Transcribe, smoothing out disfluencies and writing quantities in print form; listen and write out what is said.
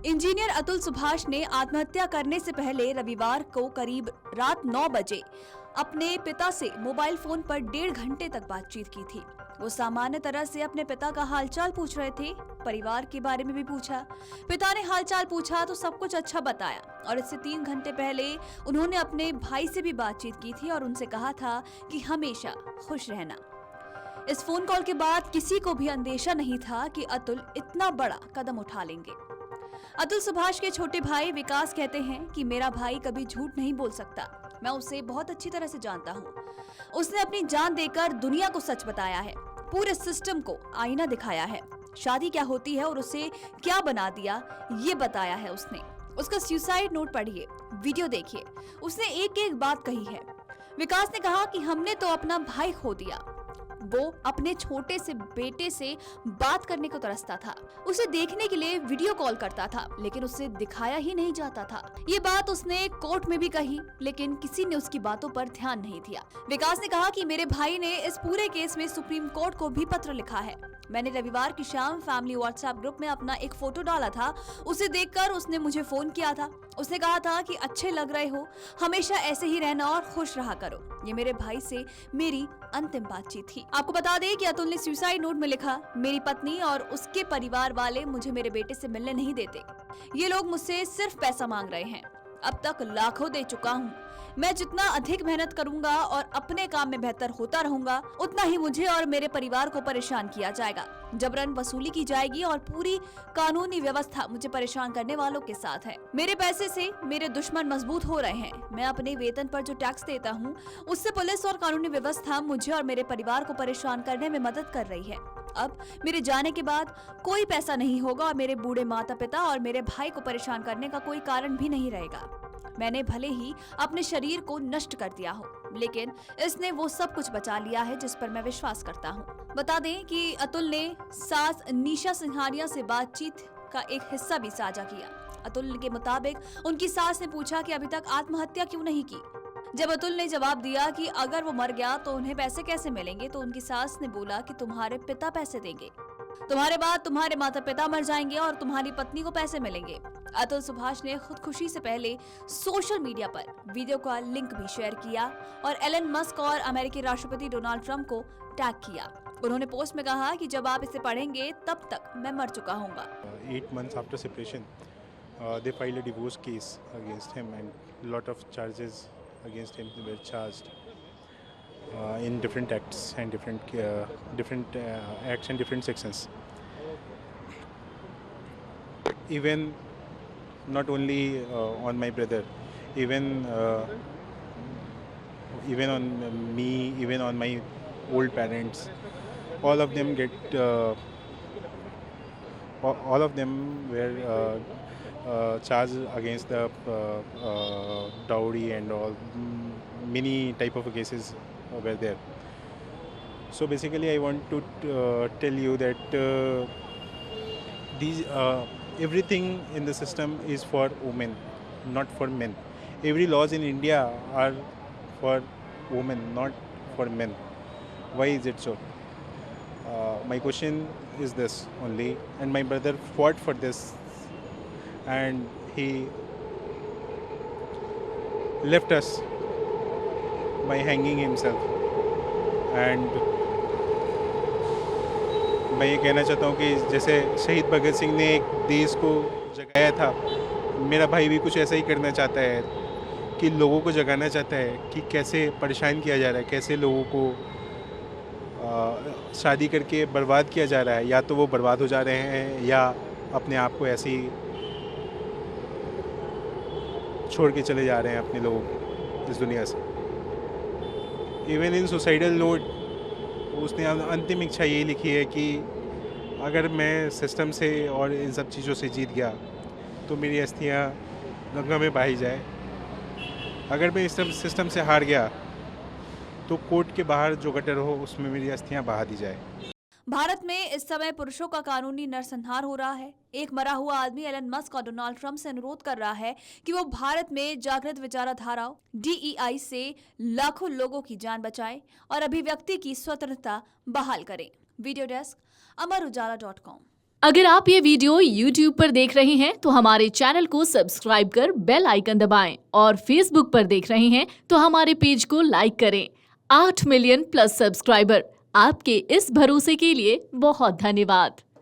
Engineer Atul Subhash ने आत्महत्या करने से पहले रविवार को करीब रात 9 बजे अपने पिता से मोबाइल फोन पर 1.5 घंटे तक बातचीत की थी। वो सामान्य तरह से अपने पिता का हालचाल पूछ रहे थे, परिवार के बारे में भी पूछा। पिता ने हालचाल पूछा तो सब कुछ अच्छा बताया और इससे 3 घंटे पहले उन्होंने अपने भाई से भी बातचीत की थी और उनसे कहा था कि हमेशा खुश रहना। इस फोन कॉल के बाद किसी को भी अंदेशा नहीं था कि अतुल इतना बड़ा कदम उठा लेंगे। अतुल सुभाष के छोटे भाई विकास कहते हैं कि मेरा भाई कभी झूठ नहीं बोल सकता। मैं उसे बहुत अच्छी तरह से जानता हूँ। उसने अपनी जान देकर दुनिया को सच बताया है, पूरे सिस्टम को आईना दिखाया है, शादी क्या होती है और उसे क्या बना दिया ये बताया है उसने। उसका सुसाइड नोट पढ़िए, वीडियो देखिए, उसने एक एक बात कही है। विकास ने कहा कि हमने तो अपना भाई खो दिया। वो अपने छोटे से बेटे से बात करने को तरसता था, उसे देखने के लिए वीडियो कॉल करता था, लेकिन उसे दिखाया ही नहीं जाता था। ये बात उसने कोर्ट में भी कही, लेकिन किसी ने उसकी बातों पर ध्यान नहीं दिया। विकास ने कहा कि मेरे भाई ने इस पूरे केस में सुप्रीम कोर्ट को भी पत्र लिखा है। मैंने रविवार की शाम फैमिली व्हाट्सएप ग्रुप में अपना एक फोटो डाला था, उसे देखकर उसने मुझे फोन किया था। उसने कहा था कि अच्छे लग रहे हो, हमेशा ऐसे ही रहना और खुश रहा करो। ये मेरे भाई से मेरी अंतिम बातचीत थी। आपको बता दें कि अतुल ने सुसाइड नोट में लिखा, मेरी पत्नी और उसके परिवार वाले मुझे मेरे बेटे से मिलने नहीं देते। ये लोग मुझसे सिर्फ पैसा मांग रहे हैं। अब तक लाखों दे चुका हूँ। मैं जितना अधिक मेहनत करूंगा और अपने काम में बेहतर होता रहूंगा, उतना ही मुझे और मेरे परिवार को परेशान किया जाएगा। जबरन वसूली की जाएगी और पूरी कानूनी व्यवस्था मुझे परेशान करने वालों के साथ है। मेरे पैसे से मेरे दुश्मन मजबूत हो रहे हैं। मैं अपने वेतन पर जो टैक्स देता हूँ, उससे पुलिस और कानूनी व्यवस्था मुझे और मेरे परिवार को परेशान करने में मदद कर रही है। अब मेरे जाने के बाद कोई पैसा नहीं होगा और मेरे बूढ़े माता पिता और मेरे भाई को परेशान करने का कोई कारण भी नहीं रहेगा। मैंने भले ही अपने शरीर को नष्ट कर दिया हो, लेकिन इसने वो सब कुछ बचा लिया है जिस पर मैं विश्वास करता हूँ। बता दें कि अतुल ने सास निशा सिंघानिया से बातचीत का एक हिस्सा भी साझा किया। अतुल के मुताबिक उनकी सास ने पूछा कि अभी तक आत्महत्या क्यों नहीं की। जब अतुल ने जवाब दिया कि अगर वो मर गया तो उन्हें पैसे कैसे मिलेंगे, तो उनकी सास ने बोला कि तुम्हारे पिता पैसे देंगे, तुम्हारे बाद तुम्हारे माता पिता मर जाएंगे और तुम्हारी पत्नी को पैसे मिलेंगे। अतुल सुभाष ने खुदकुशी से पहले सोशल मीडिया पर वीडियो का लिंक भी शेयर किया और एलन मस्क और अमेरिकी राष्ट्रपति डोनाल्ड ट्रंप को टैग किया। उन्होंने पोस्ट में कहा कि जब आप इसे पढ़ेंगे तब तक मैं मर चुका हूँगा। 8 months after separation, they filed a divorce case against him, and lot of charges against him were charged in different acts and different acts and different sections. Even not only on my brother, even on me, even on my old parents, all of them all of them were charged against the dowry and all. Many type of cases were there. So basically I want to tell you that these everything in the system is for women, not for men. Every laws in India are for women, not for men. Why is it so? My question is this only, and my brother fought for this, and he left us by hanging himself. And मैं ये कहना चाहता हूँ कि जैसे शहीद भगत सिंह ने एक देश को जगाया था, मेरा भाई भी कुछ ऐसा ही करना चाहता है कि लोगों को जगाना चाहता है कि कैसे परेशान किया जा रहा है, कैसे लोगों को शादी करके बर्बाद किया जा रहा है। या तो वो बर्बाद हो जा रहे हैं या अपने आप को ऐसे ही छोड़ के चले जा रहे हैं अपने लोगों को इस दुनिया से। इवन इन सुसाइडल नोट उसने अंतिम इच्छा ये लिखी है कि अगर मैं सिस्टम से और इन सब चीज़ों से जीत गया तो मेरी अस्थियाँ गंगा में बहाई जाए। अगर मैं इस सिस्टम से हार गया तो कोर्ट के बाहर जो गटर हो उसमें मेरी अस्थियाँ बहा दी जाए। भारत में इस समय पुरुषों का कानूनी नरसंहार हो रहा है। एक मरा हुआ आदमी एलन मस्क और डोनाल्ड ट्रंप से अनुरोध कर रहा है कि वो भारत में जागृत विचारधाराओं DEI से लाखों लोगों की जान बचाएं और अभिव्यक्ति की स्वतंत्रता बहाल करें। वीडियो डेस्क, अमर उजाला.com। अगर आप ये वीडियो YouTube पर देख रहे हैं तो हमारे चैनल को सब्सक्राइब कर बेल आइकन दबाएं और Facebook पर देख रहे हैं तो हमारे पेज को लाइक करें। 8 मिलियन प्लस सब्सक्राइबर, आपके इस भरोसे के लिए बहुत धन्यवाद।